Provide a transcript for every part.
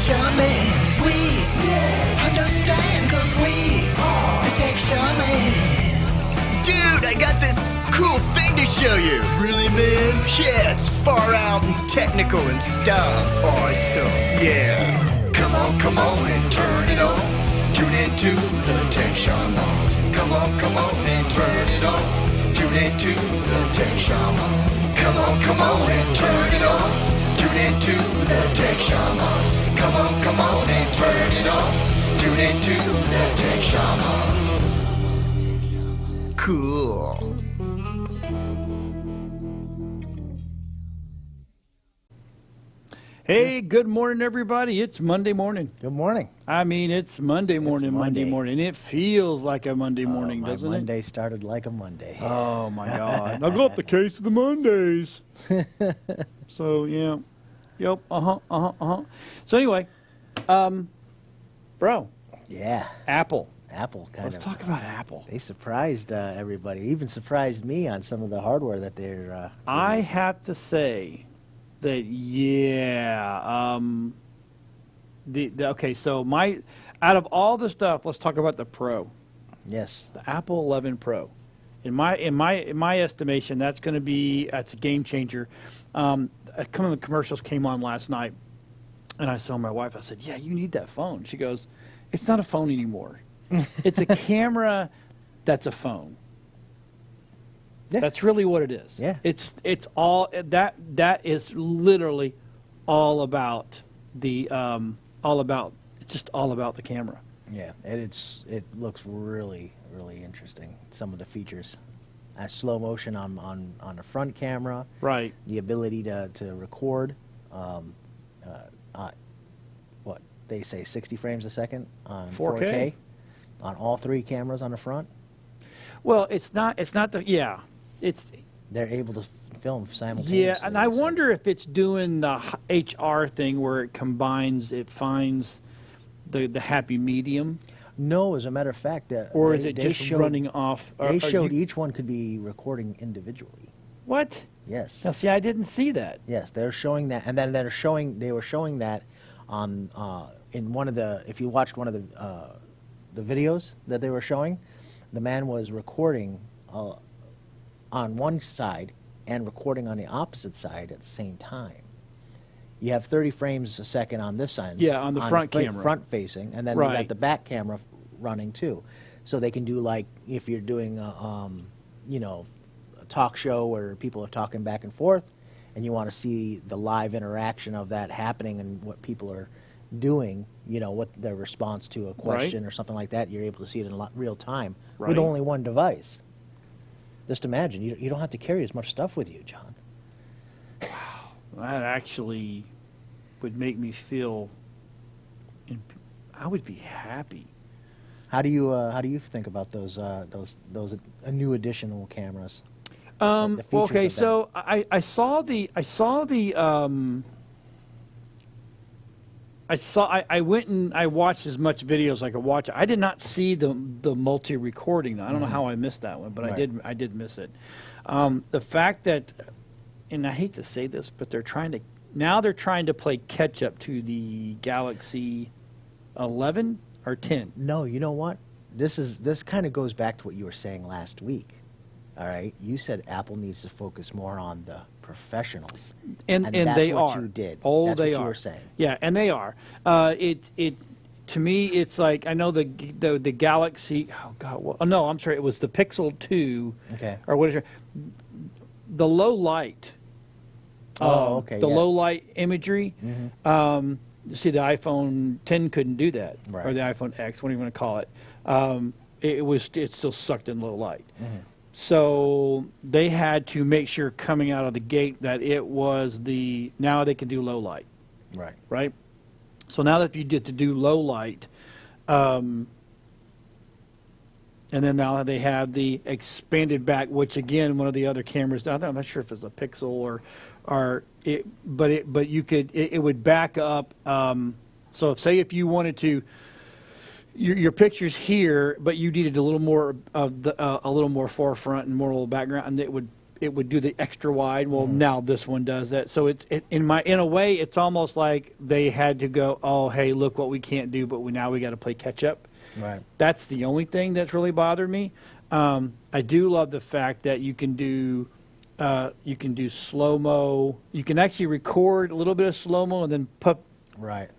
Shamans, we understand cause we are the tech shamans. Dude, I got this cool thing to show you. Really, man? Yeah, it's far out and technical and stuff. Awesome, yeah. Come on and turn it on. Tune into the tech shamans. Come on and turn it on. Tune into the tech shamans. Come on and turn it on. Tune into the tech shamans. Come on and turn it on. Tune into the tech shamans. Cool. Hey, good morning, everybody. It's Monday morning. Good morning. I mean, it's Monday morning, It's Monday. Monday morning. It feels like a Monday morning, doesn't my it? Monday started like a Monday. Oh, my God. I got the case of the Mondays. So, yeah. Yep. So, anyway, bro. Yeah. Apple. Apple Let's talk about Apple. They surprised everybody. Even surprised me on some of the hardware that they're I releasing. have to say that, yeah. Okay, so out of all the stuff, let's talk about the Pro. Yes. The Apple 11 Pro. In my estimation, that's a game changer. A couple of the commercials came on last night, and I saw my wife. I said, "Yeah, you need that phone." She goes, "It's not a phone anymore. It's a camera that's a phone." Yeah. That's really what it is. Yeah. It's all that is literally all about the it's just all about the camera. Yeah. It looks really, really interesting. Some of the features. Slow motion on the front camera. Right. The ability to record. What they say, 60 frames a second on 4K on all three cameras on the front. Well, it's not it's They're able to film simultaneously. yeah, and I wonder if it's doing the HR thing where it finds the happy medium, No, as a matter of fact, or is it just running off? They showed each one could be recording individually. What? Yes. Now, see, I didn't see that. Yes, they're showing that, and then they were showing that on in one of the, if you watched one of the videos that they were showing, the man was recording on one side and recording on the opposite side at the same time. You have 30 frames a second on this side. Yeah, on the front camera. Front facing, and then you got the back camera running too. So they can do, like, if you're doing a talk show where people are talking back and forth and you want to see the live interaction of that happening and what people are doing, what their response to a question or something like that, you're able to see it in real time with only one device. Just imagine, you don't have to carry as much stuff with you, John. That actually would make me feel. I would be happy. How do you think about those new additional cameras? Okay, so I went and I watched as much video as I could watch. I did not see the multi-recording. I don't know how I missed that one, but I did miss it. The fact that, and I hate to say this, but they're trying to play catch up to the Galaxy 11 or 10. No, you know what? This kind of goes back to what you were saying last week. All right, you said Apple needs to focus more on the professionals, and that's they what are. you did. Oh, that's they what are. You were saying. Yeah, and they are. To me, it's like, I know the Galaxy. Oh God, no, I'm sorry. It was the Pixel 2. Okay. Or what is it? The low light. Okay. The low light imagery. Mm-hmm. You see, the iPhone 10 couldn't do that, right. Or the iPhone X, what do you want to call it? It still sucked in low light. Mm-hmm. So they had to make sure coming out of the gate that it was now they can do low light. Right. Right? So now that you get to do low light, and then now they have the expanded back, which again, one of the other cameras, I'm not sure if it's a Pixel but it would back up. So say if you wanted to, your picture's here, but you needed a little more of a little more forefront and more little background, and it would do the extra wide. Well, now this one does that. So in a way, it's almost like they had to go, oh, hey, look what we can't do, but now we got to play catch up. Right. That's the only thing that's really bothered me. I do love the fact that you can do slow-mo. You can actually record a little bit of slow-mo and then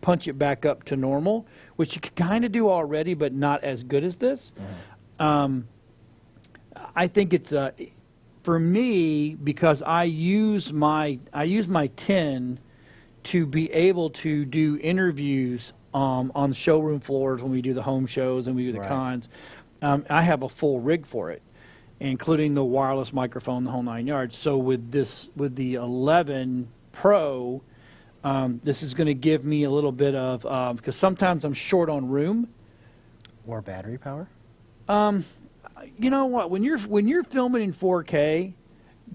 punch it back up to normal, which you can kind of do already, but not as good as this. I think it's for me, because I use my 10 to be able to do interviews on the showroom floors when we do the home shows and we do the cons. I have a full rig for it, including the wireless microphone, the whole 9 yards. So with the 11 Pro, this is going to give me a little bit of, because sometimes I'm short on room. Or battery power? You know what? When you're filming in 4K,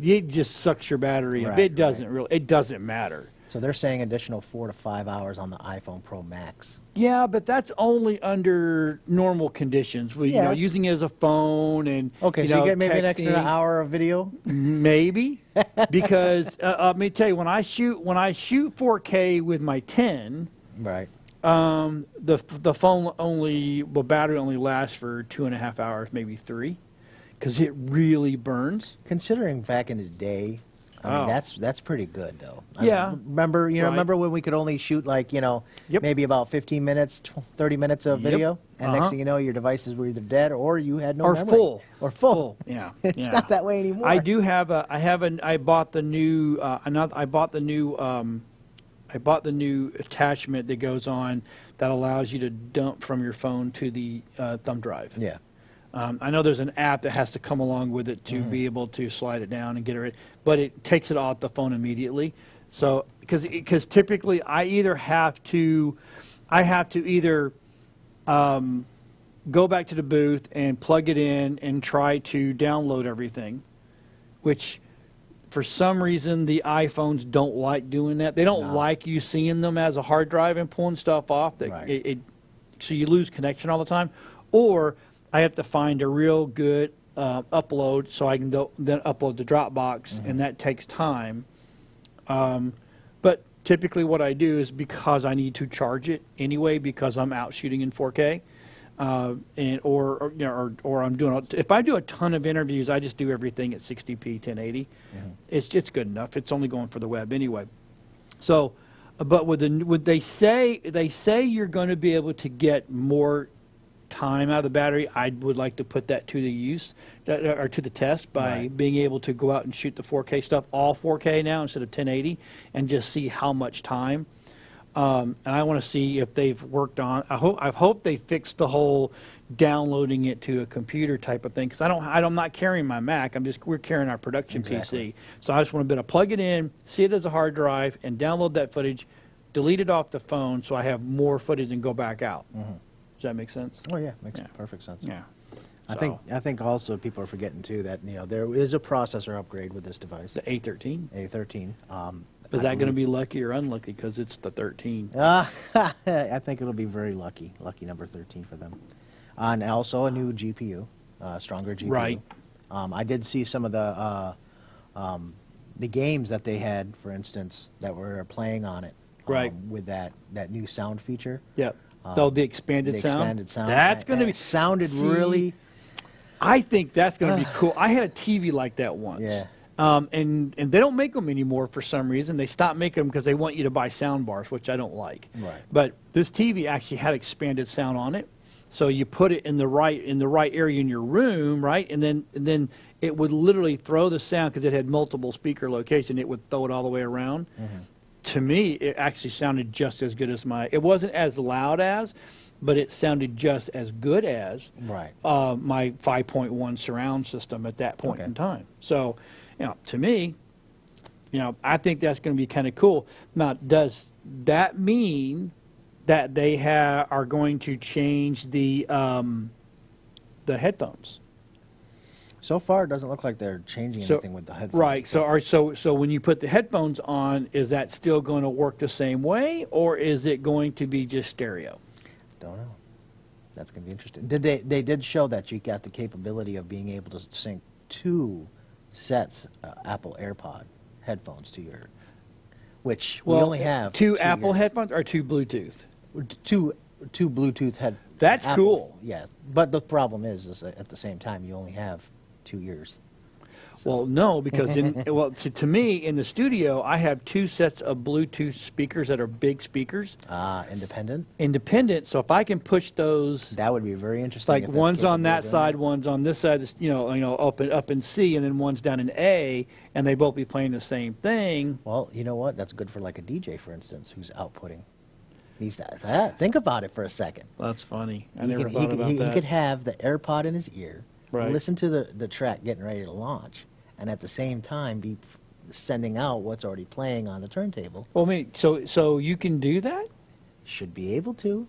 it just sucks your battery up. It doesn't matter. So they're saying additional 4 to 5 hours on the iPhone Pro Max. Yeah, but that's only under normal conditions. You know, using it as a phone and okay, so you get maybe an extra hour of video. Maybe, because let me tell you, when I shoot 4K with my 10, right, the phone battery only lasts for 2.5 hours, maybe 3, because it really burns. Considering back in the day. I mean, that's pretty good, though. Yeah. Remember when we could only shoot maybe about 15 minutes, 30 minutes of video, and next thing you know, your devices were either dead or you had no memory. Or full. Yeah. It's not that way anymore. I do have I bought the new attachment that goes on that allows you to dump from your phone to the thumb drive. Yeah. I know there's an app that has to come along with it to be able to slide it down and get it, but it takes it off the phone immediately. So because typically I have to either go back to the booth and plug it in and try to download everything, which for some reason the iPhones don't like doing that. They don't like you seeing them as a hard drive and pulling stuff off. So you lose connection all the time, or I have to find a real good upload so I can then upload to Dropbox, and that takes time. But typically what I do is, because I need to charge it anyway because I'm out shooting in 4K, or I'm doing, if I do a ton of interviews, I just do everything at 60p 1080. It's good enough. It's only going for the web anyway. So, but they say you're going to be able to get more time out of the battery. I would like to put that to the use, or to the test, by being able to go out and shoot the 4K stuff, all 4K now instead of 1080, and just see how much time. And I want to see if they've worked on. I hope they fixed the whole downloading it to a computer type of thing, because I'm not carrying my Mac. We're carrying our production PC. So I just want to be able to plug it in, see it as a hard drive, and download that footage, delete it off the phone, so I have more footage and go back out. Does that make sense? Oh yeah, makes perfect sense. Yeah. I think also people are forgetting too that there is a processor upgrade with this device. The A13. A13. Is that going to be lucky or unlucky because it's the 13? I think it'll be very lucky number 13 for them. And also a new GPU, stronger GPU. Right. I did see some of the games that they had, for instance, that were playing on it. Right. With that new sound feature. Yep. The expanded sound. Expanded sound. That's going to be sounded really. I think that's going to be cool. I had a TV like that once. Yeah. And they don't make them anymore for some reason. They stopped making them because they want you to buy sound bars, which I don't like. Right. But this TV actually had expanded sound on it, so you put it in the right area in your room, right, and then it would literally throw the sound, because it had multiple speaker locations. It would throw it all the way around. To me, it actually sounded just as good as it wasn't as loud as, but it sounded just as good as my 5.1 surround system at that point in time. So, to me, I think that's going to be kind of cool. Now, does that mean that they are going to change the headphones? So far, it doesn't look like they're changing anything with the headphones. Right. So when you put the headphones on, is that still going to work the same way, or is it going to be just stereo? Don't know. That's going to be interesting. They did show that you got the capability of being able to sync 2 sets Apple AirPod headphones to your, which we only have 2 Apple years. headphones or 2 Bluetooth. Two Bluetooth head. That's Apple, cool. Yeah, but the problem is at the same time you only have 2 years. Well, no, because to me in the studio I have 2 sets of Bluetooth speakers that are big speakers. Independent. Independent. So if I can push those, That would be very interesting. like if that's one's on capable of that doing side, one's on this side, up in C, and then one's down in A, and they both be playing the same thing. Well, you know what? That's good for like a DJ, for instance, who's outputting. Think about it for a second. That's funny. I He never could, thought he, could, about he, that. he could have the AirPod in his ear, Right. listen to the track getting ready to launch, and at the same time be sending out what's already playing on the turntable. Well, I mean, so you can do that? Should be able to.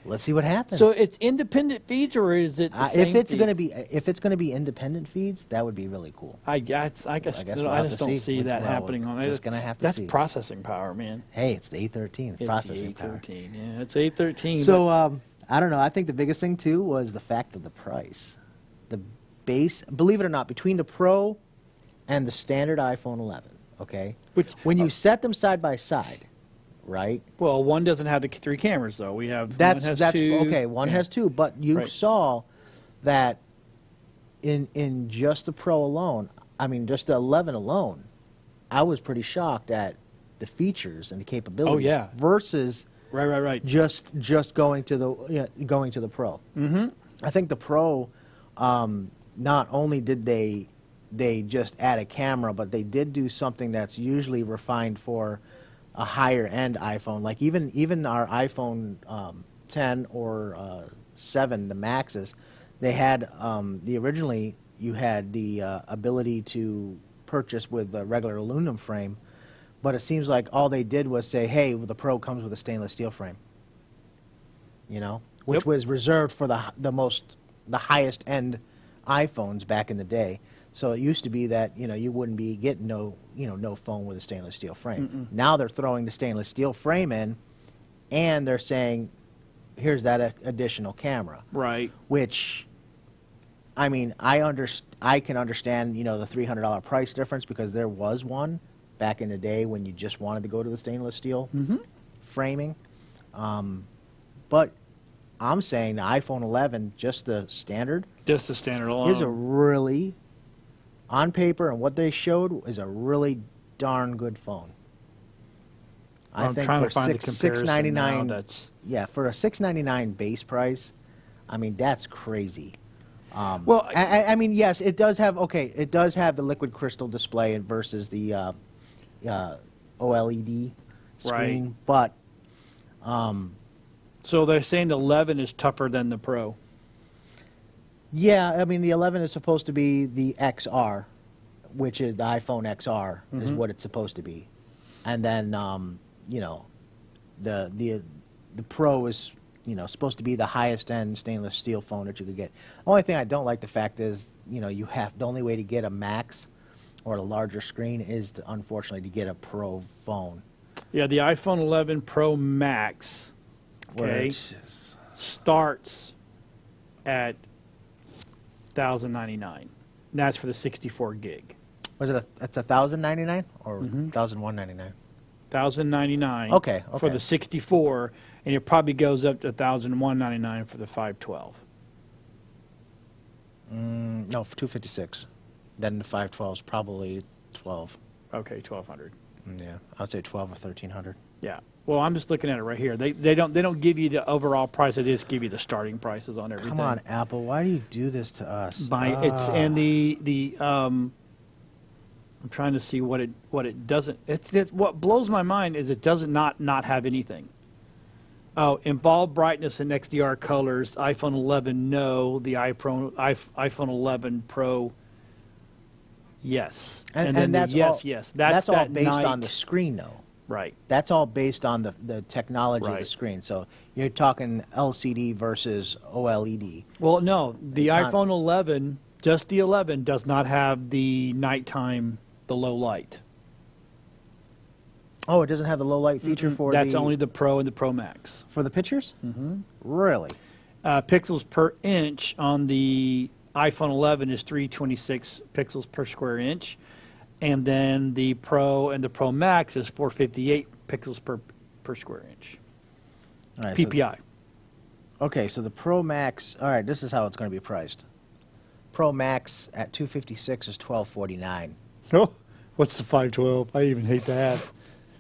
Let's see what happens. So it's independent feeds, or is it the same if it's going to feeds? be independent feeds, that would be really cool. I guess we'll I have just to don't see. see that Well, happening on just gonna have to That's see. processing power, man. Hey, it's the A13 It's processing the power. A13. Yeah, it's A13. So I don't know. I think the biggest thing too was the fact of the price. The base, believe it or not, between the Pro and the standard iPhone 11. Okay, when you set them side by side, right? Well, one doesn't have the 3 cameras though. We have That's one has 2. okay. One has 2, but you Right. saw that in just the Pro alone. I mean, just the 11 alone, I was pretty shocked at the features and the capabilities. Oh, yeah. Versus Right. just going to the Pro. Mm-hmm. I think the Pro, not only did they just add a camera, but they did do something that's usually refined for a higher end iPhone. Like even our iPhone 10 or 7, the Maxes, they had originally you had the ability to purchase with a regular aluminum frame, but it seems like all they did was say, hey, well, the Pro comes with a stainless steel frame. Which Yep. was reserved for the highest end iPhones back in the day. So it used to be that you wouldn't be getting no phone with a stainless steel frame. Now they're throwing the stainless steel frame in, and they're saying, here's that additional camera. Right. Which, I mean, I can understand the $300 price difference, because there was one back in the day when you just wanted to go to the stainless steel framing. But I'm saying the iPhone 11, just the standard, Just the standard alone. is a really, on paper and what they showed, is a really darn good phone. I'm trying to find the comparison $699, now. That's for a $699 base price, I mean, that's crazy. well. I mean, yes, it does have the liquid crystal display versus the OLED screen, but So they're saying the 11 is tougher than the Pro. yeah, I mean, the 11 is supposed to be the XR, which is the iPhone XR is what it's supposed to be, and then the Pro is supposed to be the highest end stainless steel phone that you could get. Only thing I don't like the fact is the only way to get a Max or a larger screen is unfortunately to get a Pro phone. Yeah, the iPhone 11 Pro Max, okay, starts at $1,099. That's for the 64 gig. Was it that's $1,099 or $1,199? $1,099. Okay. For the 64, and it probably goes up to $1,199 for the 512. No, for $256. Then the 512 is probably 12. Okay, 1,200. Yeah, I'd say 12 or 1,300. Yeah. Well, I'm just looking at it right here. They don't give you the overall price. They just give you the starting prices on everything. Come on, Apple, why do you do this to us? It's and I'm trying to see what it doesn't. It's what blows my mind is it does not have anything. Oh, involved brightness and XDR colors. iPhone 11, no. The iPhone 11 Pro, yes. And then that's yes, all, yes. That's all that based on night. the screen, though. Right. That's all based on the technology of the Right. screen. So you're talking LCD versus OLED. Well, no. The Not- iPhone 11, just the 11, does not have the nighttime, the low light. Oh, it doesn't have the low light feature for That's the only the Pro and the Pro Max. for the pictures? Mm-hmm. Really? pixels per inch on the iPhone 11 is 326 pixels per square inch, and then the Pro and the Pro Max is 458 pixels per square inch. All right, PPI. Okay, so the Pro Max, all right, this is how it's going to be priced. Pro Max at 256 is $1,249. Oh, what's the 512? I even hate to ask.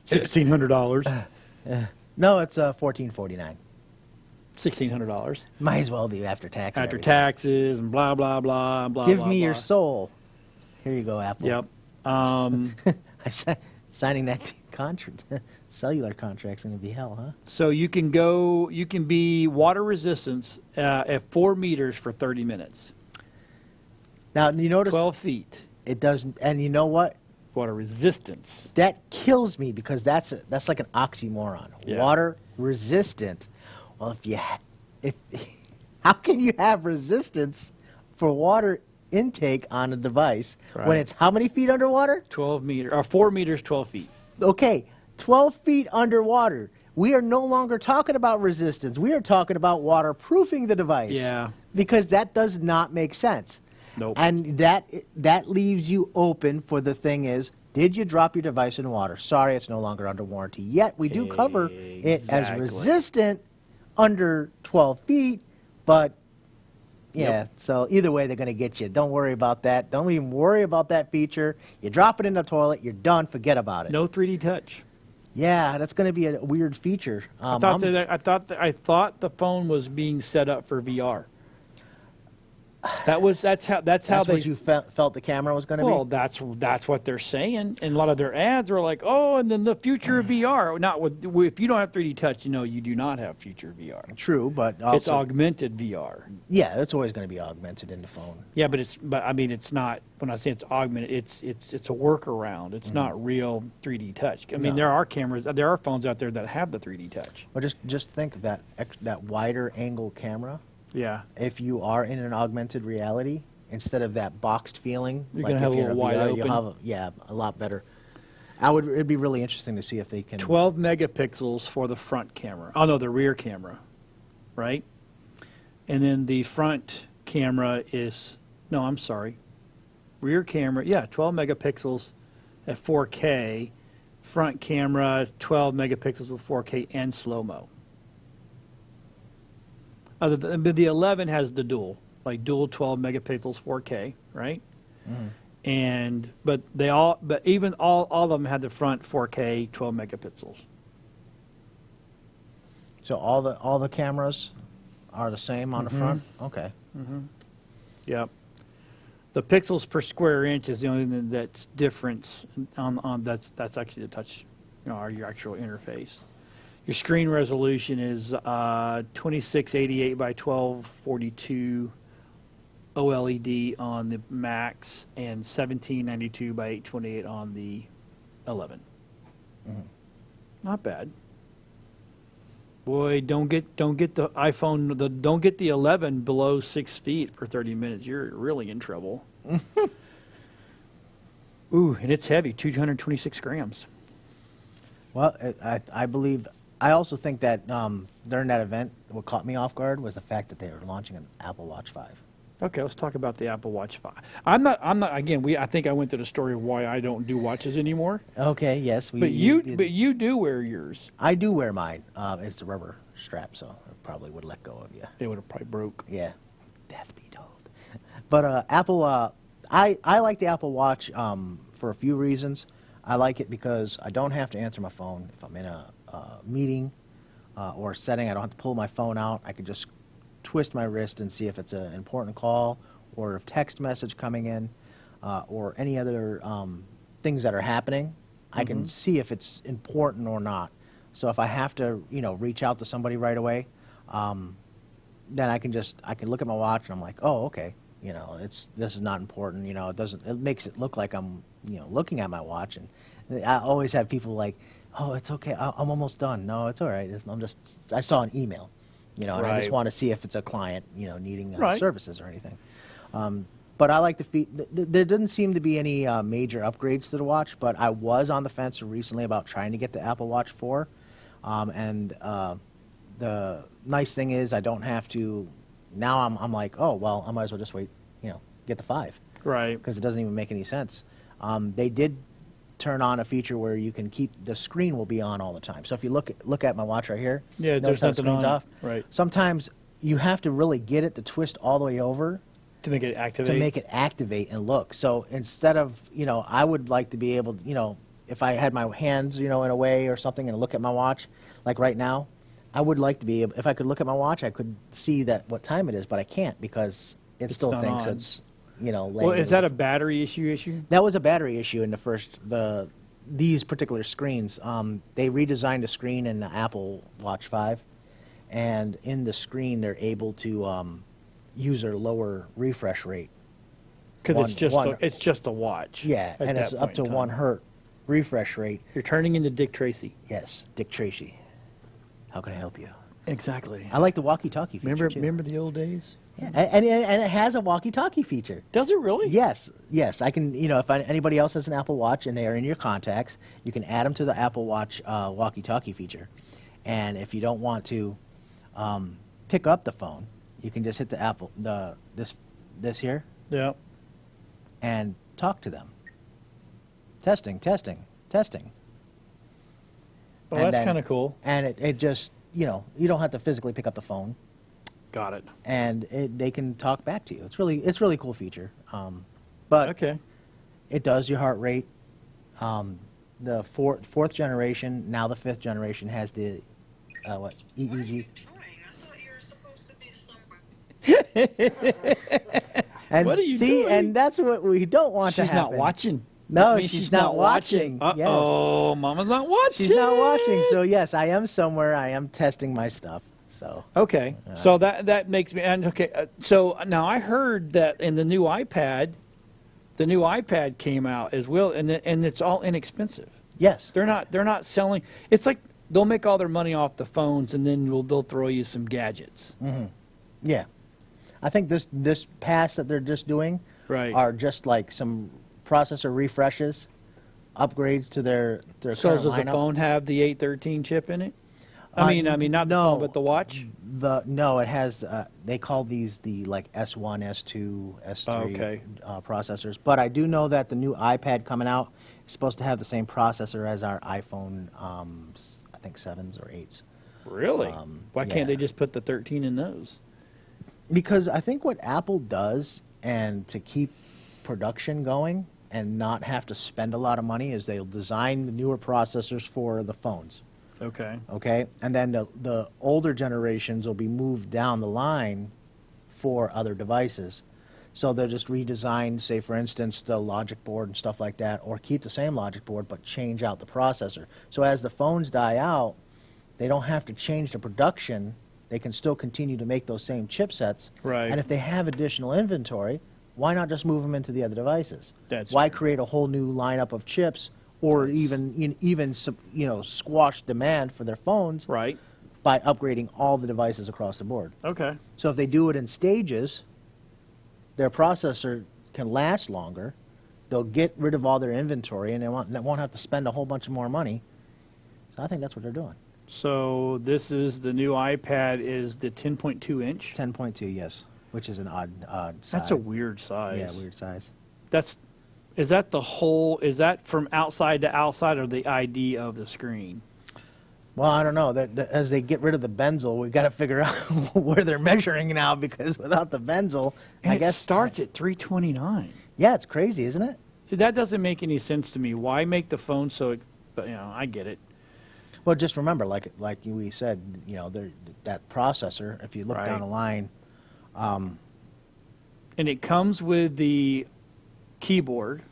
$1,600. No, it's $1,449. $1,600 Might as well be after tax. and after everything. taxes and blah blah blah blah. Give blah, me your blah. soul. Here you go, Apple. Yep. Signing that contract, cellular contract's going to be hell, huh? So you can be water resistance at 4 meters for 30 minutes. Now, you notice 12 feet. it doesn't, and you know what? Water resistance. That kills me because that's like an oxymoron. Yeah. Water resistant. Well, how can you have resistance for water intake on a device when Right. it's how many feet underwater? 12 meters, or 4 meters, 12 feet. Okay, 12 feet underwater. We are no longer talking about resistance. We are talking about waterproofing the device. Yeah. Because that does not make sense. Nope. And that leaves you open for the thing is, did you drop your device in water? Sorry, it's no longer under warranty. Yet we do cover it as Exactly. resistant under 12 feet, but yeah, Yep. so either way they're going to get you. Don't worry about that. Don't even worry about that feature. You drop it in the toilet, you're done, forget about it. No 3D touch. Yeah, that's going to be a weird feature. I thought the phone was being set up for VR. That's how that's they what you felt the camera was going to Well, be? that's what they're saying, and a lot of their ads are like, "Oh, and then the future of VR." Not if you don't have 3D touch, you do not have future VR. True, but also, It's augmented VR. yeah, it's always going to be augmented in the phone. Yeah, but I mean, it's not. When I say it's augmented, it's a workaround. It's not real 3D touch. I mean, No. there are phones out there that have the 3D touch. But just think of that wider angle camera. Yeah, If you are in an augmented reality, instead of that boxed feeling, You're like gonna have if a you're little wide VR, you'll open. have a lot better. It'd be really interesting to see if they can. 12 megapixels for the front camera. Oh no, the rear camera, right? And then the front camera is rear camera. Yeah, 12 megapixels at 4K. Front camera 12 megapixels with 4K and slow mo. But the 11 has the dual 12 megapixels 4K, right? But even all of them had the front 4K 12 megapixels. So all the cameras are the same on the front. Okay. Yep. The pixels per square inch is the only thing that's different on that's actually the touch, or your actual interface. Your screen resolution is 2688 by 1242 OLED on the Max and 1792 by 828 on the 11. Not bad. Boy, don't get the iPhone, don't get the 11 below 6 feet for 30 minutes. You're really in trouble. Ooh, and it's heavy, 226 grams. Well, I believe. I also think that during that event, what caught me off guard was the fact that they were launching an Apple Watch 5. Okay, let's talk about the Apple Watch 5. I'm not. Again, I think I went to the story of why I don't do watches anymore. Okay. Yes. But you do wear yours. I do wear mine. It's a rubber strap, so it probably would let go of you. It would have probably broke. Yeah. Death be told. But Apple, I like the Apple Watch for a few reasons. I like it because I don't have to answer my phone if I'm in a meeting or a setting. I don't have to pull my phone out. I can just twist my wrist and see if it's an important call or a text message coming in or any other things that are happening. I can see if it's important or not. So if I have to, reach out to somebody right away, then I can look at my watch and I'm like, oh, okay, this is not important. It makes it look like I'm, looking at my watch. And I always have people like, oh, it's okay, I'm almost done. No, it's all right. I saw an email, and I just Right. want to see if it's a client, needing Right. services or anything. But I like there didn't seem to be any major upgrades to the watch, but I was on the fence recently about trying to get the Apple Watch 4. And the nice thing is I don't have to. Now I'm like, oh well, I might as well just wait. Get the 5. Right. Because it doesn't even make any sense. They did turn on a feature where you can keep the screen will be on all the time. So if you look at my watch right here, Yeah, there's notice how the nothing screen's on. off. Right. Sometimes you have to really get it to twist all the way over To make it activate. to make it activate and look. So instead of, I would like to be able to, if I had my hands, in a way or something and look at my watch, like right now, I would like to be able, if I could look at my watch, I could see what time it is, but I can't because it still not thinks on. it's, laying Well, is there. that a battery issue? That was a battery issue in these particular screens. They redesigned the screen in the Apple Watch 5, and in the screen they're able to use a lower refresh rate. Because it's One- just a watch. Yeah, at and that it's up point to in 1 time. hertz refresh rate. You're turning into Dick Tracy. Yes, Dick Tracy. How can I help you? Exactly. I like the walkie-talkie feature too. Remember the old days? Yeah, and it has a walkie-talkie feature. Does it really? Yes. I can, if anybody else has an Apple Watch and they are in your contacts, you can add them to the Apple Watch walkie-talkie feature. And if you don't want to pick up the phone, you can just hit this here Yeah. and talk to them. Testing. Well, And that's then- kind of cool. And it just, you don't have to physically pick up the phone. Got it. And they can talk back to you. It's really cool feature. But Okay. it does your heart rate. The fourth generation, now the 5th generation has the EEG. I thought you were supposed to be somewhere. And What are you see, doing? and that's what we don't want to She's happen. not watching. No, That means she's not watching. Yes. Oh, Mama's not watching. She's not watching. So yes, I am somewhere. I am testing my stuff. So Okay, so that makes me so now I heard that in the new iPad came out as well, and it's all inexpensive. yes, They're not selling. It's like they'll make all their money off the phones, and then they'll throw you some gadgets. yeah. I think this pass that they're just doing Right. are just like some processor refreshes, upgrades to their So current does the lineup. phone have the 813 chip in it? I mean, not the no. phone, but the watch. No, it has. They call these the like S1, S2, S3 Okay. Processors. But I do know that the new iPad coming out is supposed to have the same processor as our iPhone. I think 7s or 8s. Really? Why yeah. can't they just put the 13 in those? Because I think what Apple does, and to keep production going and not have to spend a lot of money, is they'll design the newer processors for the phones. Okay. Okay, and then the older generations will be moved down the line for other devices. So they'll just redesign, say for instance, the logic board and stuff like that, or keep the same logic board but change out the processor. So as the phones die out, they don't have to change the production. They can still continue to make those same chipsets. Right. And if they have additional inventory, why not just move them into the other devices? That's Why true. create a whole new lineup of chips, or even squash demand for their phones Right. by upgrading all the devices across the board? Okay. So if they do it in stages, their processor can last longer. They'll get rid of all their inventory, and they won't have to spend a whole bunch of more money. So I think that's what they're doing. So this is the new iPad is the 10.2 inch. 10.2, yes, which is an odd size. That's a weird size. Yeah, weird size. Is that from outside to outside or the ID of the screen? Well, I don't know. As they get rid of the bezel, we've got to figure out where they're measuring now, because without the bezel, And I it guess starts at 329. Yeah, it's crazy, isn't it? See, that doesn't make any sense to me. Why make the phone but I get it. Well, just remember, like we said, that processor. If you look Right. down the line, And it comes with the keyboard.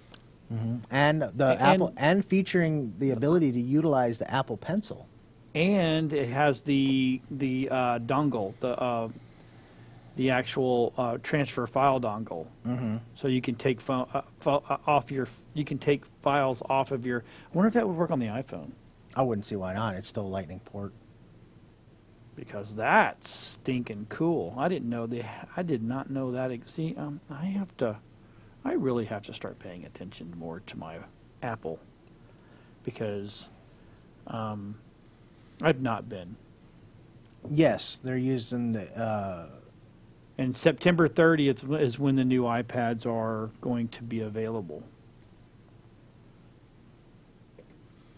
and the Apple, and featuring the ability to utilize the Apple Pencil. And it has the dongle, the actual transfer file dongle. Mm-hmm. So you can take you can take files off of your. I wonder if that would work on the iPhone, I wouldn't see why not. It's still a Lightning port. because that's stinking cool. I did not know that. See, I really have to start paying attention more to my Apple, because I've not been. Yes, they're using the. And September 30th is when the new iPads are going to be available.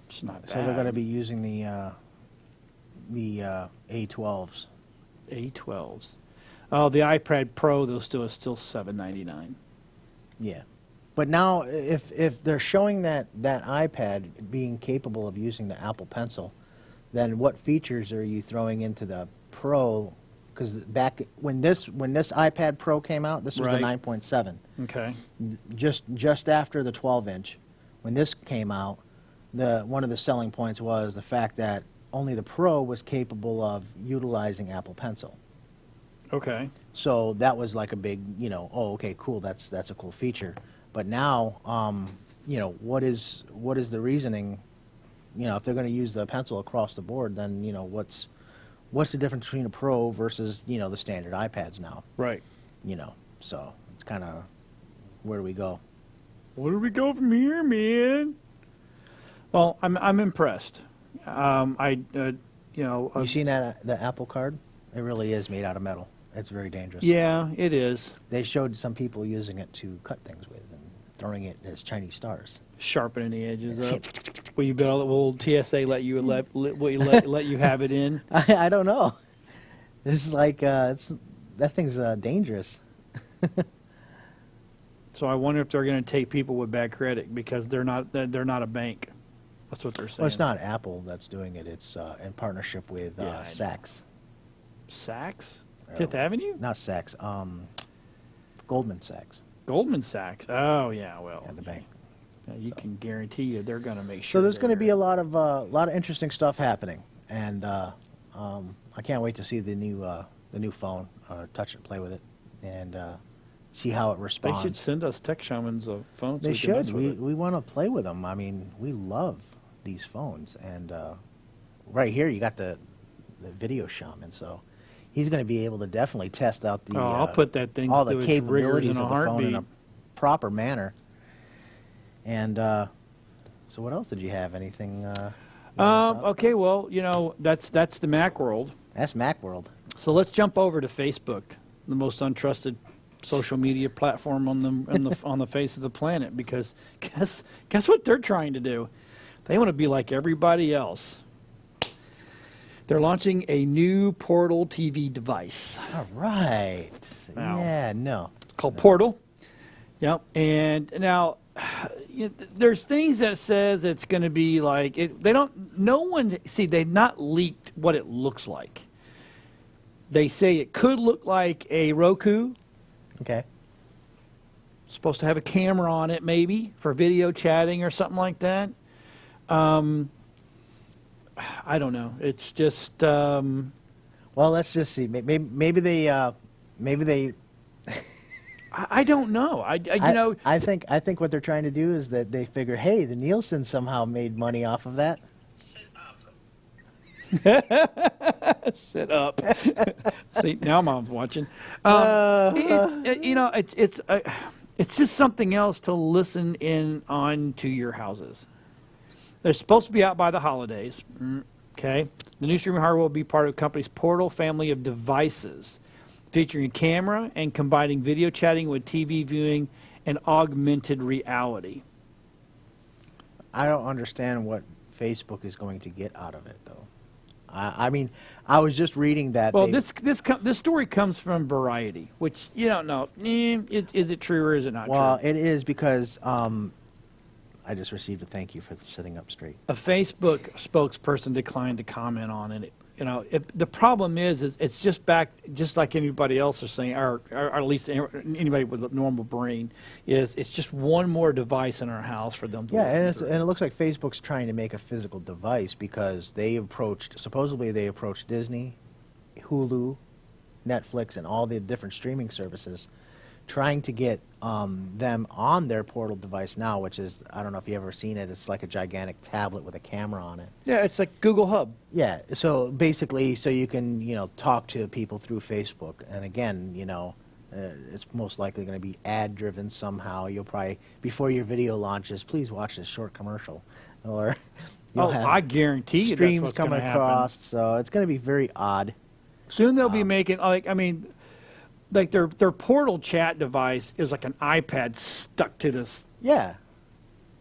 It's not bad. So they're going to be using the A12s. A12s. Oh, the iPad Pro, though, still is still $799. Yeah, but now if they're showing that iPad being capable of using the Apple Pencil, then what features are you throwing into the Pro? Because back when this iPad Pro came out, this was Right. the 9.7. Okay. Just after the 12-inch, when this came out, one of the selling points was the fact that only the Pro was capable of utilizing Apple Pencil. Okay. So that was like a big, oh, okay, cool, that's a cool feature. But now, what is the reasoning? If they're going to use the pencil across the board, then what's the difference between a Pro versus the standard iPads now? Right. So it's kind of where do we go? Where do we go from here, man? Well, I'm impressed. You seen the Apple Card? It really is made out of metal. It's very dangerous. Yeah, it is. They showed some people using it to cut things with and throwing it as Chinese stars. Sharpening the edges up. Will TSA let you let you have it in? I don't know. This is like that thing's dangerous. So I wonder if they're going to take people with bad credit because they're not a bank. That's what they're saying. Well, it's not Apple that's doing it. It's in partnership with Yeah, I know. Saks. Saks? Fifth Avenue? Not Saks. Goldman Sachs. Goldman Sachs. Oh yeah, well. Yeah, the bank. You can guarantee you they're going to make sure. So there's going to be they're- a lot of interesting stuff happening, and I can't wait to see the new phone, touch it, play with it, and see how it They responds. should send us tech shamans a phone. So They we can mess should. with We it. we want to play with them. I mean, we love these phones, and right here you got the video shaman, so he's going to be able to definitely test out the. I'll put that thing all to the its rigors capabilities in of a the phone in heartbeat. a proper manner. And so, what else did you have? Anything? Okay, well, that's the Mac world. That's Macworld. So let's jump over to Facebook, the most untrusted social media platform on the face of the planet. Because guess what they're trying to do? They want to be like everybody else. They're launching a new Portal TV device All right. Wow. Yeah. No. called Portal. Yep. And now there's things that says it's going to be like it. They don't. No one they've not leaked what it looks like. They say it could look like a Roku. Okay. Supposed to have a camera on it, maybe for video chatting or something like that. I don't know. It's just. Well, let's just see. Maybe they. I don't know. I think what they're trying to do is that they figure, hey, the Nielsen somehow made money off of that. Sit up. See, now Mom's watching. It's just something else to listen in on to your houses. They're supposed to be out by the holidays. Okay. The new streaming hardware will be part of the company's Portal family of devices, featuring a camera and combining video chatting with TV viewing and augmented reality. I don't understand what Facebook is going to get out of it, though. I mean, I was just reading that. Well, this story comes from Variety, which you don't know. Is it true or is it not Well, true? it is because I just received a thank you for sitting up straight. A Facebook spokesperson declined to comment on it. The problem is it's just like anybody else is saying, or at least anybody with a normal brain, it's just one more device in our house for them to Yeah, listen and it looks like Facebook's trying to make a physical device because supposedly they approached Disney, Hulu, Netflix, and all the different streaming services, trying to get them on their Portal device now, which is, I don't know if you've ever seen it, it's like a gigantic tablet with a camera on it. Yeah, it's like Google Hub. Yeah, so basically, so you can, talk to people through Facebook. And again, it's most likely going to be ad-driven somehow. You'll probably, before your video launches, please watch this short commercial. Or you'll have I guarantee you that's streams what's coming gonna happen. across. So it's going to be very odd. Soon they'll be making, like, I mean, like their portal chat device is like an iPad stuck to this Yeah.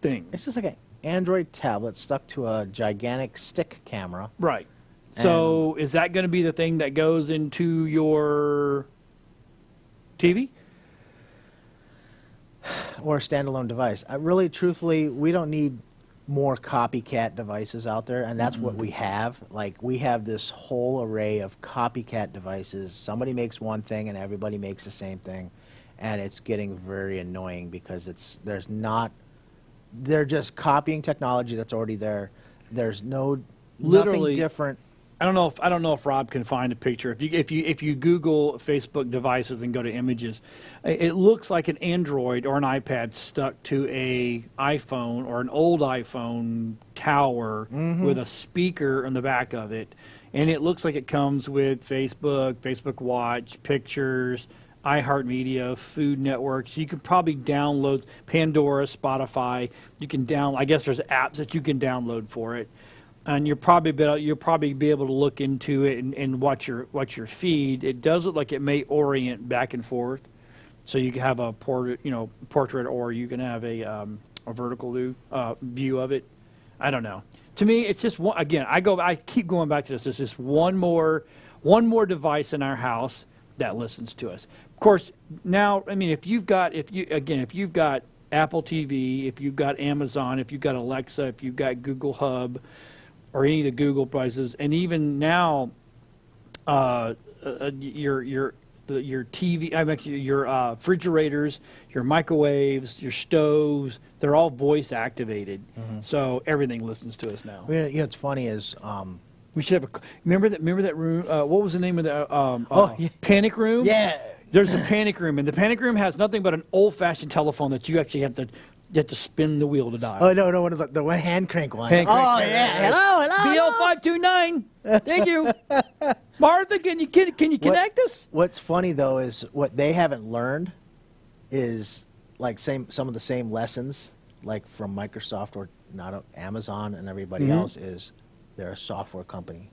thing. It's just like an Android tablet stuck to a gigantic stick camera. Right. So is that going to be the thing that goes into your TV? Or a standalone device. Really, truthfully, we don't need more copycat devices out there, and that's what we have. Like, we have this whole array of copycat devices. Somebody makes one thing and everybody makes the same thing, and it's getting very annoying because they're just copying technology that's already there. There's Literally, nothing different. I don't know if Rob can find a picture. If you Google Facebook devices and go to images, it looks like an Android or an iPad stuck to a iPhone or an old iPhone tower with a speaker on the back of it, and it looks like it comes with Facebook, Facebook Watch, pictures, iHeartMedia, Food Networks. You could probably download Pandora, Spotify. You can I guess there's apps that you can download for it. And you'll probably be able to look into it and watch your feed. It does look like it may orient back and forth, so you can have a portrait, or you can have a vertical view of it. I don't know. To me, it's just one. Again, I keep going back to this. It's just one more device in our house that listens to us. Of course, now I mean, if you've got Apple TV, if you've got Amazon, if you've got Alexa, if you've got Google Hub, or any of the Google devices, and even now, your TV, your refrigerators, your microwaves, your stoves, they're all voice activated. So everything listens to us now. You know, what's funny is We should have remember that room. What was the name of that? Yeah. Panic room. Yeah. There's a panic room, and the panic room has nothing but an old-fashioned telephone that you actually have to spin the wheel to dial. Oh no, one of the one hand crank one. Hand crank, oh yeah. hello. BL529. Thank you, Martha. Can you connect us? What's funny though is what they haven't learned is like some of the same lessons like from Microsoft or not Amazon and everybody else is they're a software company.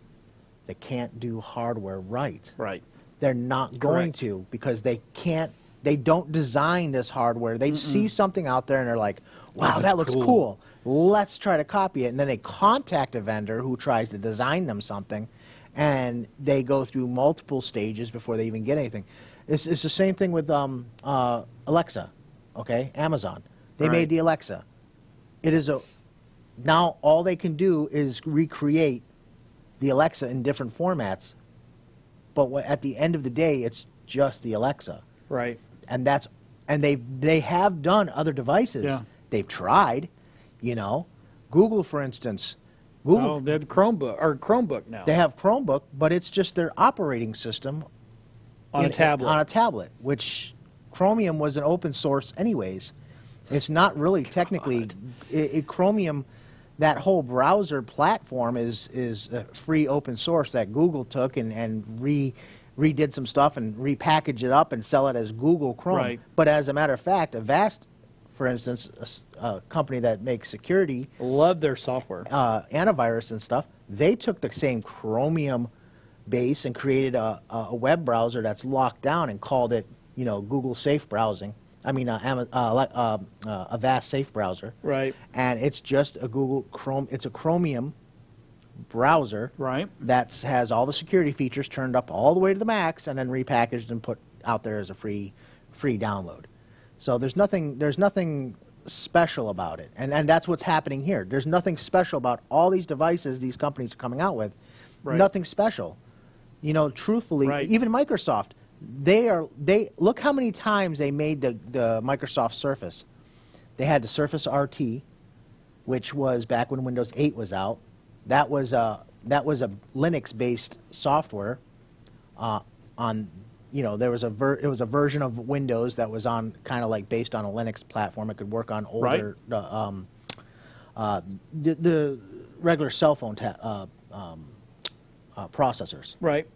They can't do hardware right. Right. They're not going to because they can't. They don't design this hardware. They see something out there and they're like, wow, that looks cool. Let's try to copy it. And then they contact a vendor who tries to design them something, and they go through multiple stages before they even get anything. It's the same thing with Alexa, okay? Amazon. They made the Alexa. It is now all they can do is recreate the Alexa in different formats, but at the end of the day, it's just the Alexa. Right. And they have done other devices. Yeah. They've tried, you know. Google, for instance. Google, they have Chromebook now. They have Chromebook, but it's just their operating system on a tablet. On a tablet, which Chromium was an open source anyways. It's not really technically Chromium. That whole browser platform is free open source that Google took and redid some stuff and repackage it up and sell it as Google Chrome. Right. But as a matter of fact, Avast, for instance, a company that makes security, love their software, antivirus and stuff, they took the same Chromium base and created a web browser that's locked down and called it, Google Safe Browsing. I mean, Avast Safe Browser. Right. And it's just a Google Chrome. It's a Chromium browser. Right. That has all the security features turned up all the way to the max, and then repackaged and put out there as a free download. So there's nothing special about it, and that's what's happening here. There's nothing special about all these devices these companies are coming out with. Right. Nothing special. Truthfully, Right. even Microsoft. They look how many times they made the Microsoft Surface. They had the Surface RT, which was back when Windows 8 was out. That was a Linux-based software. There was it was a version of Windows that was on kind of like based on a Linux platform. It could work on older the regular cell phone processors. Right.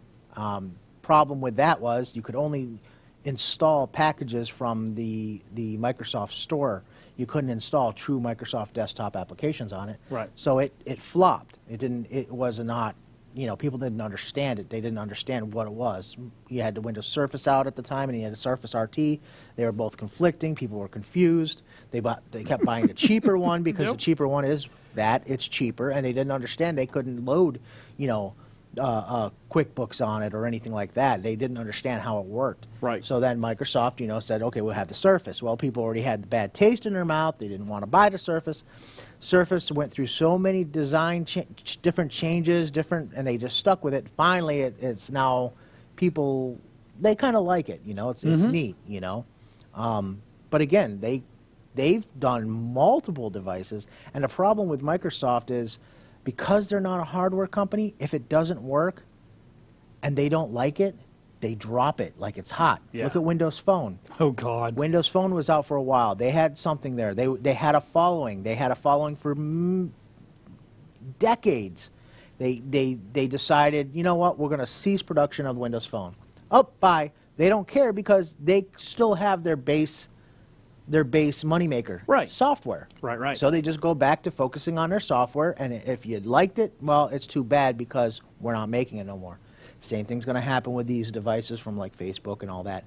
Problem with that was you could only install packages from the Microsoft Store. You couldn't install true Microsoft desktop applications on it. Right. So it flopped. It was not people didn't understand it. They didn't understand what it was. You had the Windows Surface out at the time, and you had the Surface RT. They were both conflicting. People were confused. They kept buying the cheaper one because the cheaper one is it's cheaper, and they didn't understand they couldn't load, QuickBooks on it or anything like that. They didn't understand how it worked. Right. So then Microsoft, said, okay, we'll have the Surface. Well, people already had the bad taste in their mouth. They didn't want to buy the Surface. Surface went through so many design different changes, and they just stuck with it. Finally, it's now people, they kind of like it, it's neat, But again, they've done multiple devices, and the problem with Microsoft is because they're not a hardware company, if it doesn't work and they don't like it, they drop it like it's hot. Yeah. Look at Windows Phone. Oh, God. Windows Phone was out for a while. They had something there. They had a following. They had a following for decades. They decided, you know what, we're going to cease production of Windows Phone. Oh, bye. They don't care because they still have their base moneymaker. Right. Software. Right. So they just go back to focusing on their software, and if you liked it, well, it's too bad because we're not making it no more. Same thing's going to happen with these devices from like Facebook and all that.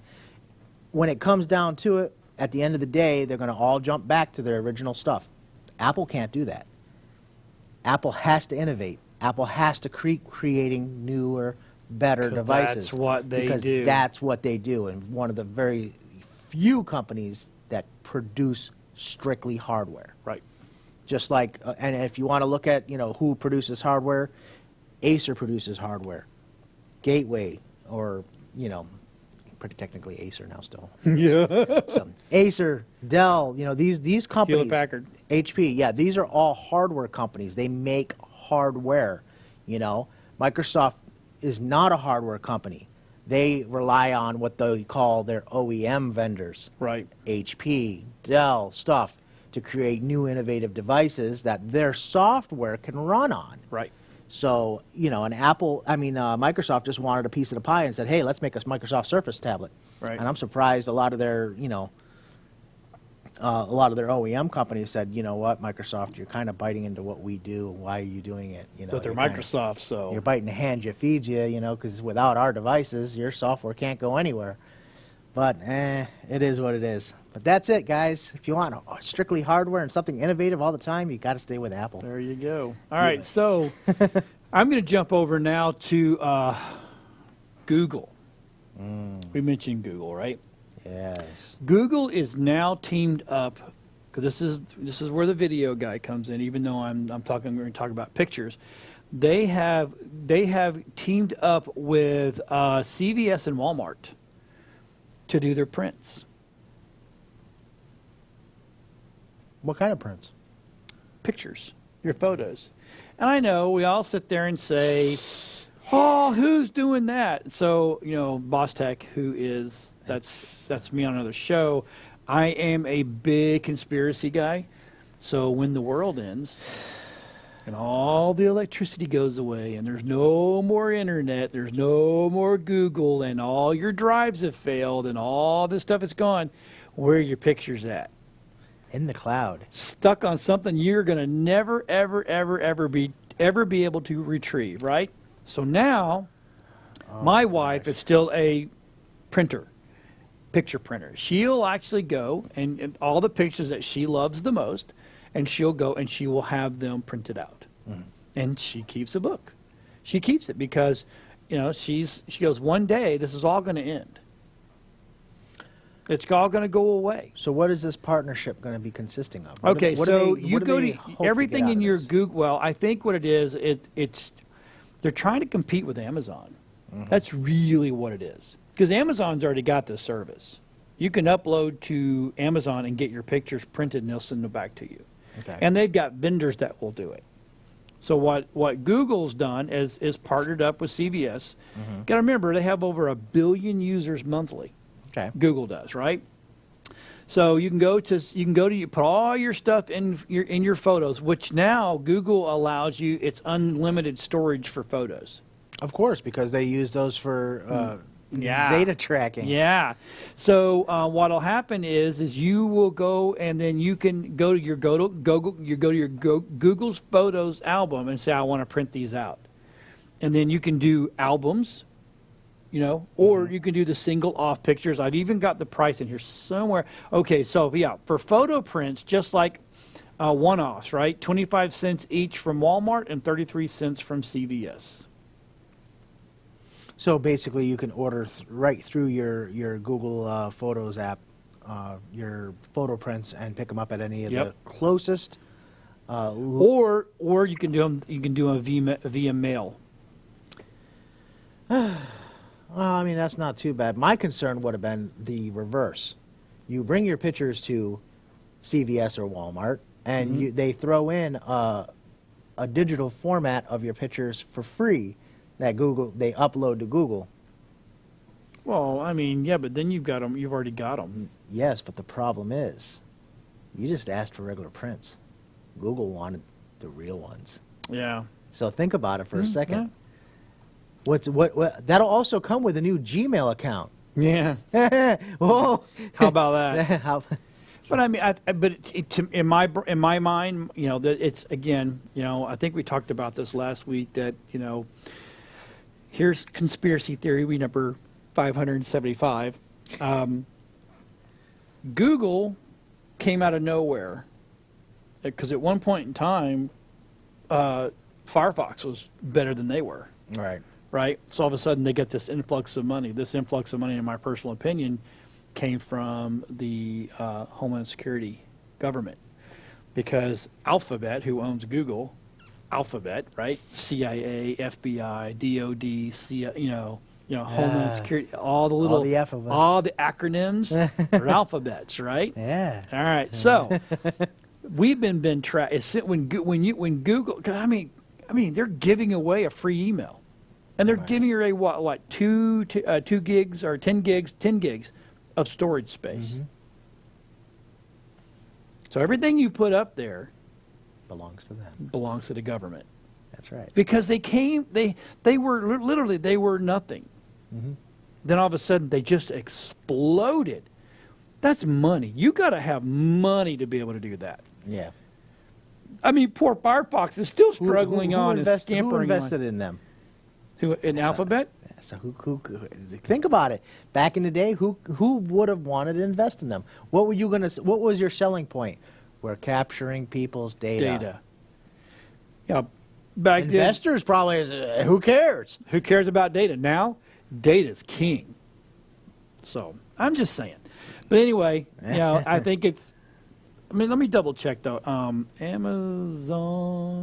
When it comes down to it, at the end of the day, they're going to all jump back to their original stuff. Apple can't do that. Apple has to innovate. Apple has to keep creating newer, better devices. That's what they because do. That's what they do. And one of the very few companies that produce strictly hardware. Right. Just like, and if you want to look at, who produces hardware, Acer produces hardware. Gateway, or, pretty technically Acer now still. Yeah. So, Acer, Dell, these companies. Hewlett-Packard. HP, yeah, these are all hardware companies. They make hardware, Microsoft is not a hardware company. They rely on what they call their OEM vendors. Right. HP, Dell, stuff, to create new innovative devices that their software can run on. Right. So, and Microsoft just wanted a piece of the pie and said, hey, let's make a Microsoft Surface tablet. Right. And I'm surprised a lot of their, OEM companies said, you know what, Microsoft, you're kind of biting into what we do. Why are you doing it? But they're you're kinda- Microsoft, so. You're biting the hand you feed you, because without our devices, your software can't go anywhere. But, it is what it is. But that's it, guys. If you want strictly hardware and something innovative all the time, you got to stay with Apple. There you go. All right, so I'm going to jump over now to Google. We mentioned Google, right? Yes. Google is now teamed up, because this is where the video guy comes in. Even though I'm going to talk about pictures, they have teamed up with CVS and Walmart to do their prints. What kind of prints? Pictures, your photos. And I know we all sit there and say, oh, who's doing that? So, Boss Tech, who is, that's me on another show. I am a big conspiracy guy. So when the world ends and all the electricity goes away and there's no more internet, there's no more Google, and all your drives have failed and all this stuff is gone, where are your pictures at? In the cloud. Stuck on something you're going to never, ever be able to retrieve, right? So now, my wife is still a picture printer. She'll actually go and all the pictures that she loves the most, and she'll go and she will have them printed out. Mm-hmm. And she keeps a book. She keeps it because, she goes, one day this is all going to end. It's all going to go away. So what is this partnership going to be consisting of? Okay, so you go to everything in your Google. Well, I think what it is, it's they're trying to compete with Amazon. Mm-hmm. That's really what it is. Because Amazon's already got this service. You can upload to Amazon and get your pictures printed, and they'll send them back to you. Okay. And they've got vendors that will do it. So what Google's done is partnered up with CVS. Mm-hmm. Got to remember, they have over 1 billion users monthly. Okay. Google does, right? So you can put all your stuff in your photos, which now Google allows you. It's unlimited storage for photos. Of course, because they use those for data tracking. Yeah. So what'll happen is you will go and then you can go to your Google's Photos album and say, I want to print these out. And then you can do albums, you know, or you can do the single off pictures. I've even got the price in here somewhere. Okay, so yeah, for photo prints, just like one-offs, right? 25 cents each from Walmart and 33 cents from CVS. So basically, you can order right through your Google Photos app, your photo prints, and pick them up at any of the closest. Or you can do them. You can do them via mail. I mean, that's not too bad. My concern would have been the reverse. You bring your pictures to CVS or Walmart, and they throw in a digital format of your pictures for free that they upload to Google. Well, I mean, yeah, but then you've got them. You've already got them. Yes, but the problem is, you just asked for regular prints. Google wanted the real ones. Yeah. So think about it for a second. What that'll also come with a new Gmail account. Yeah. Whoa. How about that? How- But I mean, in my mind, you know, that it's again, you know, I think we talked about this last week that, you know, here's conspiracy theory number 575. Google came out of nowhere because at one point in time, Firefox was better than they were. Right. Right? So all of a sudden they get this influx of money. This influx of money, in my personal opinion, came from the Homeland Security government. Because Alphabet, who owns Google, Alphabet, right? CIA, FBI, DOD, Homeland Security, all the alphabets. all the acronyms are alphabets, right? Yeah. All right. So we've been tracked. When Google, 'cause I mean, they're giving away a free email. And they're giving away what 2 gigs or 10 gigs of storage space. So everything you put up there Belongs to them. belongs to the government. That's right. Because they were literally nothing. Then all of a sudden they just exploded. That's money. You got to have money to be able to do that. Yeah. I mean, poor Firefox is still struggling and scampering Who invested in them? Who in Alphabet? So who think about it? Back in the day, who would have wanted to invest in them? What was your selling point? We're capturing people's data. Yeah, back Investors probably is, who cares? then, who cares about data? Now, data's king. So I'm just saying. But anyway, you know, I think it's. I mean, let me double check though. Amazon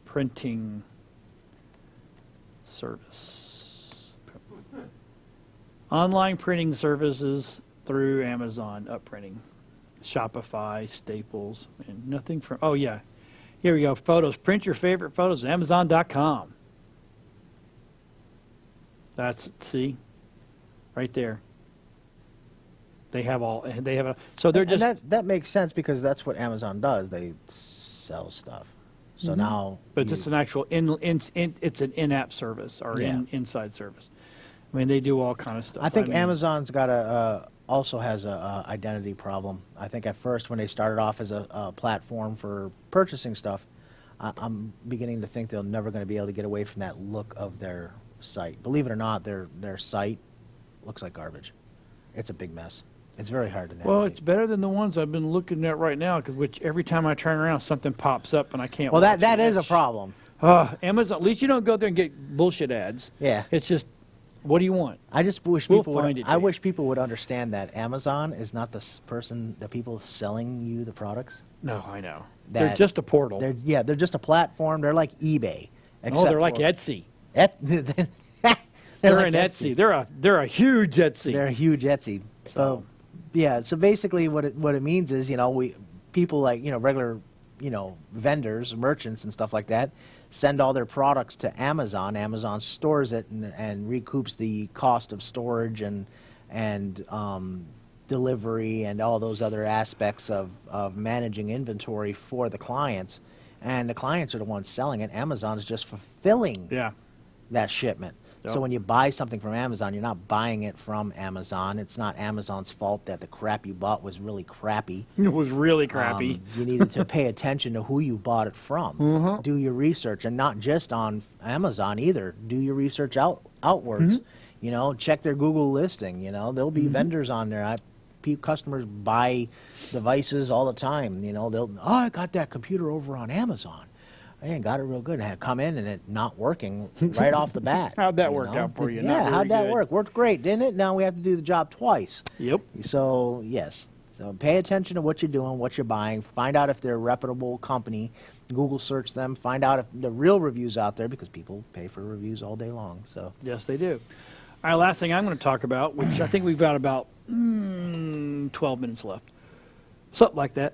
printing service. Online printing services through Amazon, upprinting. Shopify, Staples, and nothing from, oh yeah. Here we go, photos. Print your favorite photos at Amazon.com. That's, see, right there. They have so they're just. And that makes sense because that's what Amazon does. They sell stuff. So now. But it's an actual, it's an in-app service or inside service. I mean, they do all kind of stuff. I think Amazon's got also has a identity problem. I think at first when they started off as a platform for purchasing stuff, I'm beginning to think they're never going to be able to get away from that look of their site. Believe it or not, their site looks like garbage. It's a big mess. It's very hard to navigate. Well, it's better than the ones I've been looking at right now, which every time I turn around, something pops up and I can't. Well, watch that it. is a problem. Amazon. At least you don't go there and get bullshit ads. Yeah. It's just, what do you want? I just wish We'll people would. find it to I you. wish people would understand that Amazon is not the people selling you the products. No, I know. That- They're just a portal. They're just a platform. They're like eBay. Oh, they're like Etsy. they're They're like an Etsy. They're a huge Etsy. They're a huge Etsy. So, yeah. So basically, what it means is, people like regular, vendors, merchants, and stuff like that, send all their products to Amazon. Amazon stores it and recoups the cost of storage and delivery and all those other aspects of managing inventory for the clients. And the clients are the ones selling it. Amazon is just fulfilling that shipment. So when you buy something from Amazon, you're not buying it from Amazon. It's not Amazon's fault that the crap you bought was really crappy. It was really crappy. You needed to pay attention to who you bought it from. Do your research, and not just on Amazon either. Do your research outwards. You know, check their Google listing. You know, there'll be vendors on there. Customers buy devices all the time. You know, I got that computer over on Amazon. I got it real good. And I had come in and it not working right off the bat. How'd that work out for you? Yeah, how'd that work? Worked great, didn't it? Now we have to do the job twice. Yep. So, yes. So pay attention to what you're doing, what you're buying. Find out if they're a reputable company. Google search them. Find out if the real reviews out there, because people pay for reviews all day long. So Yes, they do. All right, last thing I'm going to talk about, which I think we've got about 12 minutes left. Something like that.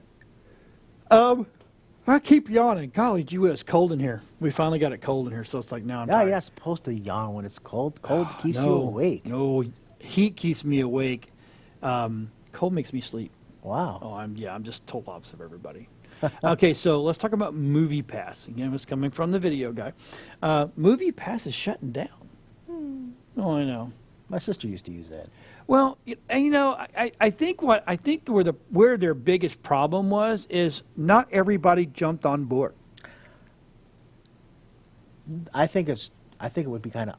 I keep yawning. Golly gee whiz, cold in here. We finally got it cold in here, so it's like now I'm tired. you're not supposed to yawn when it's cold. Cold keeps you awake. No, heat keeps me awake. Cold makes me sleep. Wow. Oh, I'm just total opposite of everybody. Okay, so let's talk about Movie Pass. Again, it's coming from the video guy. Movie Pass is shutting down. Oh, I know. My sister used to use that. Well, and you know, I think where their biggest problem was is not everybody jumped on board. I think it would be kind of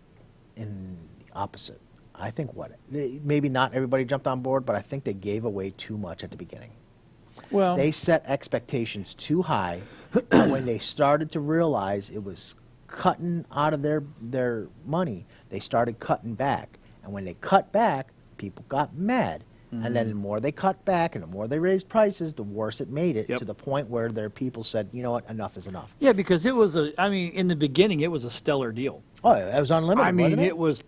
in the opposite. I think maybe not everybody jumped on board, but I think they gave away too much at the beginning. Well, They set expectations too high, and when they started to realize it was cutting out of their money, they started cutting back. And when they cut back, people got mad. And then the more they cut back and the more they raised prices, the worse it made it, to the point where their people said, you know what, enough is enough. yeah, because it was in the beginning, it was a stellar deal. Oh, it was unlimited, I mean, wasn't it was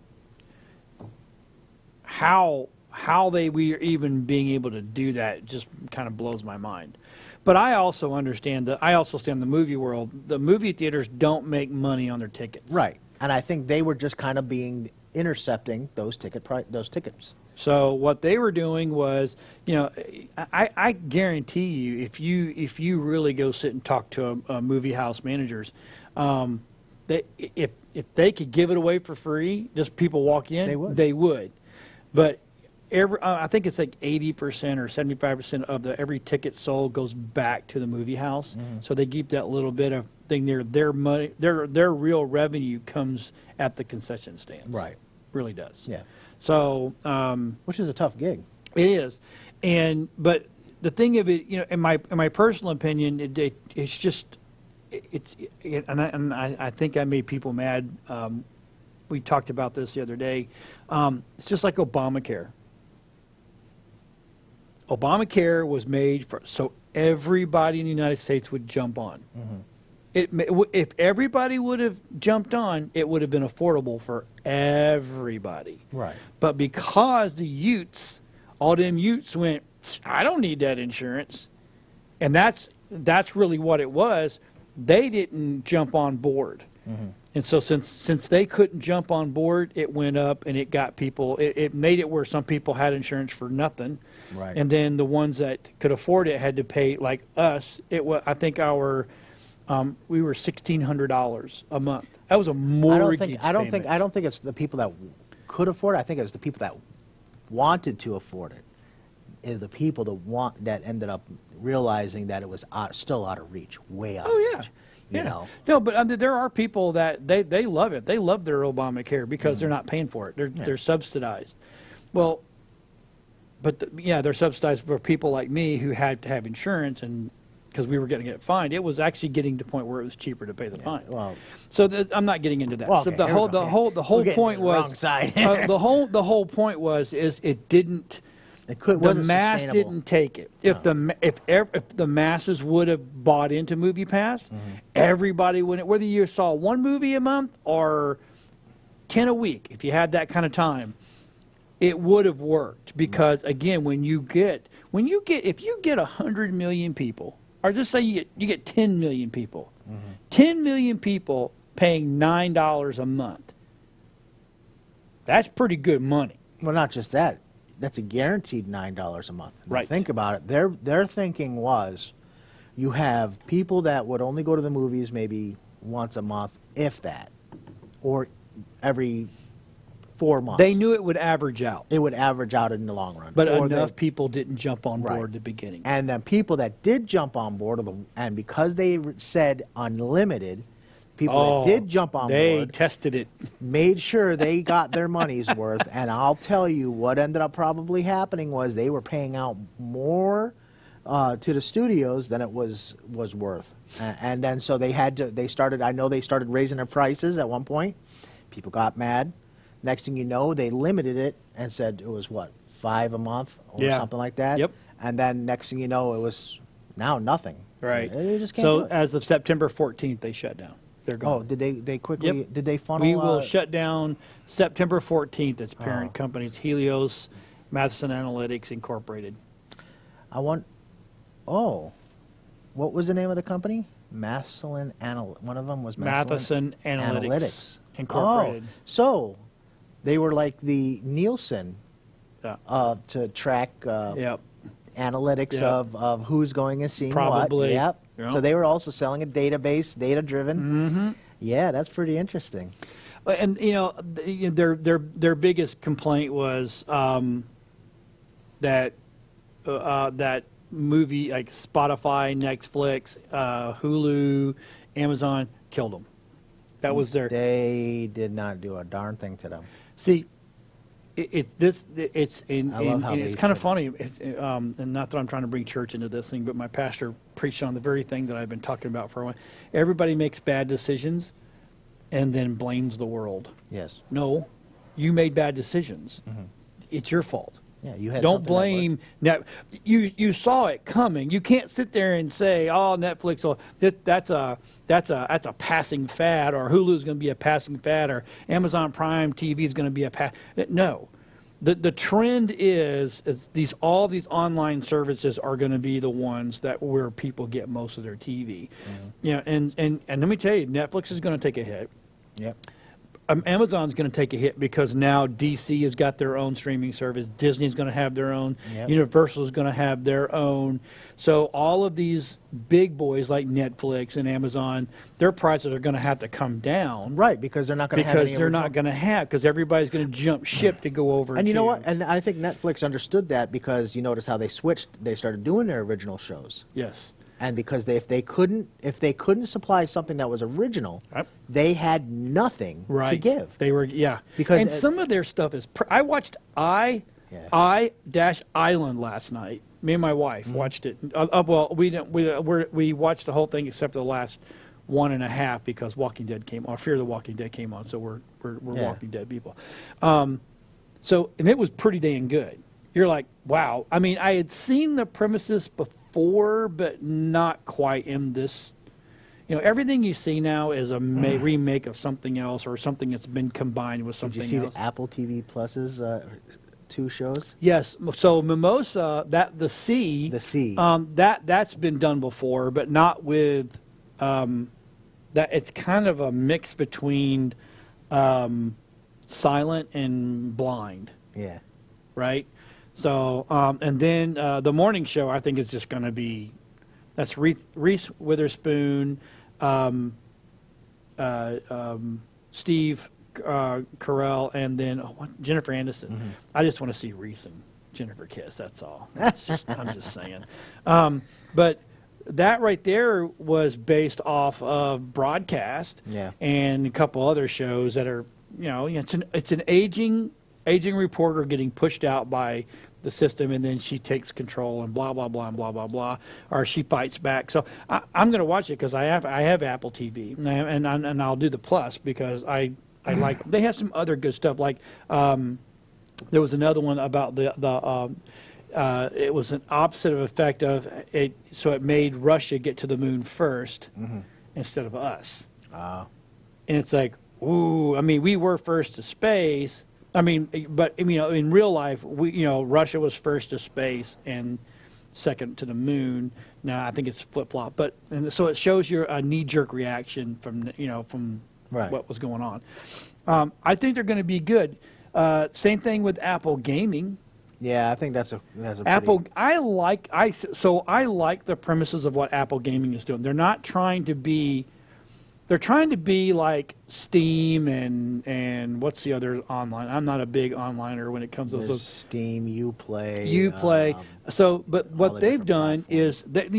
how they were even being able to do that just kind of blows my mind. But I also understand the movie world. The movie theaters don't make money on their tickets. Right. And I think they were just kind of intercepting those tickets. So what they were doing was, you know, I guarantee you, if you really go sit and talk to a movie house managers, if they could give it away for free, just people walk in, they would. But I think it's like 80% or 75% of every ticket sold goes back to the movie house. So they keep that little bit of thing there. Their money, their real revenue comes at the concession stands. Right. Really does. Yeah. So, which is a tough gig. It is, but the thing of it, you know, in my personal opinion, it's just, and I think I made people mad. We talked about this the other day. It's just like Obamacare. Obamacare was made so everybody in the United States would jump on. If everybody would have jumped on, it would have been affordable for everybody. Right. But because all them Utes went, I don't need that insurance, and that's really what it was. They didn't jump on board, and so since they couldn't jump on board, it went up and it got people. It made it where some people had insurance for nothing, right? And then the ones that could afford it had to pay, like us. I think we were $1,600 a month. That was a mortgage. I don't think it's the people that could afford it. I think it was the people that wanted to afford it. It's the people that ended up realizing that it was still out of reach, way out of reach. You know. No, but there are people that they love it. They love their Obamacare because they're not paying for it. They're subsidized. Well, but they're subsidized for people like me who had to have insurance, and because we were going to get fined, it was actually getting to the point where it was cheaper to pay the fine. Well, so I'm not getting into that. Well, so okay, the whole point was wrong side. the whole point was it didn't. The mass didn't take it. If the masses would have bought into Movie Pass, everybody would. Whether you saw one movie a month or 10 a week, if you had that kind of time, it would have worked. Because again, if you get 100 million people, or just say you get 10 million people, 10 million people paying $9 a month. That's pretty good money. Well, not just that. That's a guaranteed $9 a month. Right. Think about it. Their thinking was, you have people that would only go to the movies maybe once a month, if that, or every 4 months. They knew it would average out, it would average out in the long run. but Or enough they- people didn't jump on Right. board at the beginning. And then people that did jump on board, and because they said unlimited, people that did jump on they board tested it. made sure they got their money's worth. And I'll tell you what ended up probably happening was they were paying out more to the studios than it was worth. And then so they started raising their prices at one point. People got mad. Next thing you know, they limited it and said it was what, $5 a month or Yeah. something like that. Yep. And then next thing you know, it was now nothing. Right. They just can't So do it. as of September 14th, they shut down. They're gone. Oh, did they quickly? Yep. Did they funnel? We will shut down September 14th. Its parent Oh. companies, Helios, Matheson Analytics Incorporated. I want. Oh, what was the name of the company? Maslin One of them was Matheson Analytics Incorporated. Oh, so they were like the Nielsen Yeah. to track Yep. analytics Yep. of who's going and seeing Probably. what. Yep. Yep. So they were also selling a database, data driven. Mm-hmm. Yeah, that's pretty interesting. And their biggest complaint was that movie like Spotify, Netflix, Hulu, Amazon killed them. That was their. They did not do a darn thing to them. See, it's I love how it's they kind of said funny, and not that I'm trying to bring church into this thing, but my pastor preached on the very thing that I've been talking about for a while. Everybody makes bad decisions, and then blames the world. Yes. No, you made bad decisions. It's your fault. Yeah, you had. Don't something that blame worked. Net. You saw it coming. You can't sit there and say, "Oh, Netflix, that's a passing fad," or Hulu's going to be a passing fad, or Amazon Prime TV is going to be a pass. No, the trend is all these online services are going to be the ones where people get most of their TV. You know, and let me tell you, Netflix is going to take a hit. Yep. Amazon's going to take a hit because now DC has got their own streaming service. Disney's going to have their own. Yep. Universal's going to have their own. So all of these big boys like Netflix and Amazon, their prices are going to have to come down. Right, because they're not going to have Because any they're original- not going to have, because everybody's going to jump ship to go over. And you know to- what? And I think Netflix understood that because you notice how they switched. They started doing their original shows, Yes. and because if they couldn't supply something that was original, Yep. they had nothing Right. to give. They were, yeah. Because and some of their stuff is. I watched I-Island last night. Me and my wife watched it. Well, we didn't. We watched the whole thing except the last 1.5 because Walking Dead came on. Fear the Walking Dead came on, so we're Yeah. Walking Dead people. So and it was pretty dang good. You're like, wow. I mean, I had seen the premises before, but not quite in this. You know, everything you see now is a remake of something else or something that's been combined with Did something you see else. the Apple TV Plus's 2 shows? Yes. So Mimosa, the Sea. The Sea. That's been done before, but not with that. It's kind of a mix between Silent and Blind, Yeah. right? So and then the morning show, I think is just going to be that's Reese Witherspoon, Steve Carell, and then Jennifer Aniston. I just want to see Reese and Jennifer kiss. That's all. That's just, I'm just saying. But that right there was based off of Broadcast, Yeah. and a couple other shows that are, it's an aging reporter getting pushed out by the system, and then she takes control and blah blah blah and blah blah blah, or she fights back. So I'm going to watch it because I have Apple TV, and I'll do the Plus because I like. They have some other good stuff. Like there was another one about it was an opposite of effect of it. So it made Russia get to the moon first instead of us. And it's like, ooh, I mean, we were first to space. I mean, but in real life, Russia was first to space and second to the moon. Now I think it's flip flop, but so it shows you a knee jerk reaction from Right. what was going on. I think they're going to be good. Same thing with Apple Gaming. Yeah, I think that's a Apple, pretty, I like the premises of what Apple Gaming is doing. They're not trying to be they're trying to be like Steam and what's the other online? I'm not a big onliner when it comes to There's those. Steam, Uplay. So, but all what the they've different done platforms. is that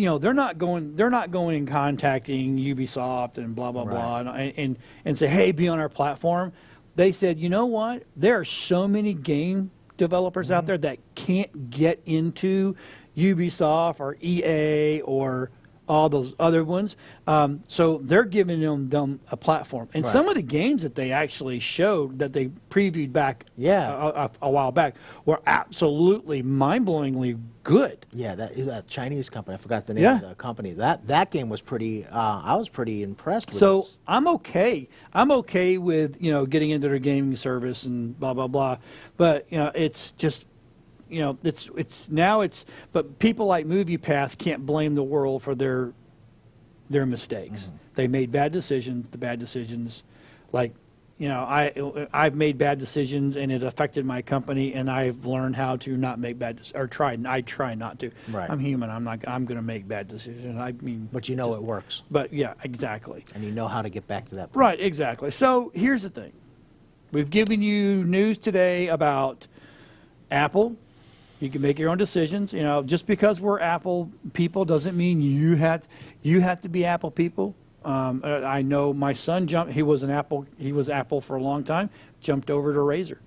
they're not going and contacting Ubisoft and blah blah blah and say, hey, be on our platform. They said, you know what? There are so many game developers out there that can't get into Ubisoft or EA or all those other ones. So they're giving them a platform. And some of the games that they actually showed, that they previewed back a while back, were absolutely mind-blowingly good. Yeah, that Chinese company. I forgot the name of the company. That game was pretty. I was pretty impressed with. So this. I'm okay. I'm okay with getting into their gaming service and blah blah blah. But it's just. But people like MoviePass can't blame the world for their mistakes. They made bad decisions. The bad decisions, I've made bad decisions and it affected my company, and I've learned how to not make bad I try not to. Right. I'm human. I'm going to make bad decisions. I mean, But it works, but yeah, exactly. and you know how to get back to that point. Right, exactly. So here's the thing: we've given you news today about Apple. You can make your own decisions. Just because we're Apple people doesn't mean you have to be Apple people. I know my son jumped. He was Apple for a long time. Jumped over to Razor.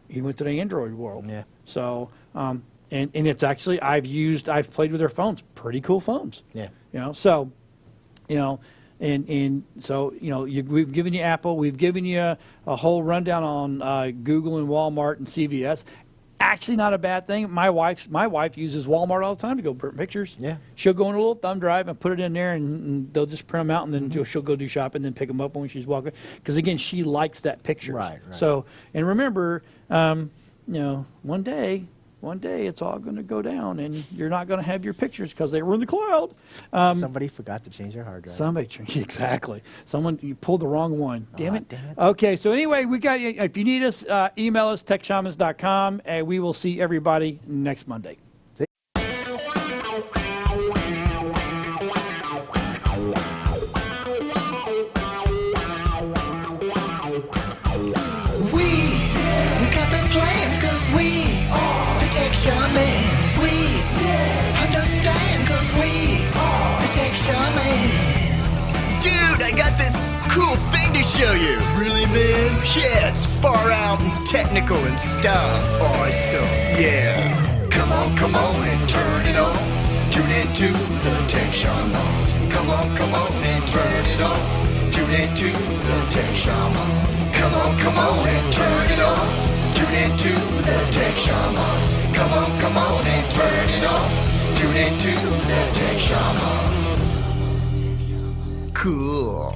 He went to the Android world. Yeah. So and it's actually I've played with their phones. Pretty cool phones. Yeah. And so we've given you Apple. We've given you a whole rundown on Google and Walmart and CVS. Actually, not a bad thing. My wife uses Walmart all the time to go print pictures. Yeah. She'll go in a little thumb drive and put it in there, and they'll just print them out, and then she'll go do shopping, and then pick them up when she's walking. Because again, she likes that picture. Right. So, and remember, one day it's all going to go down, and you're not going to have your pictures because they were in the cloud. Somebody forgot to change their hard drive. Exactly. You pulled the wrong one. Damn it. Damn it. Okay, so anyway, we got you. If you need us, email us, techshamans.com, and we will see everybody next Monday. We got the plans 'cause we are the Tech Shamans. We understand 'cause we are the Tech Shamans. Dude, I got this cool thing to show you. Really, man? Yeah, it's far out and technical and stuff. Awesome. Yeah. Come on and turn it on. Tune into the Tech Shamans. Come on and turn it on. Tune into the Tech Shamans. Come on and turn it on. Tune into the Tech Shamans. Come on and turn it on. Tune into the Tech Shamans. Cool.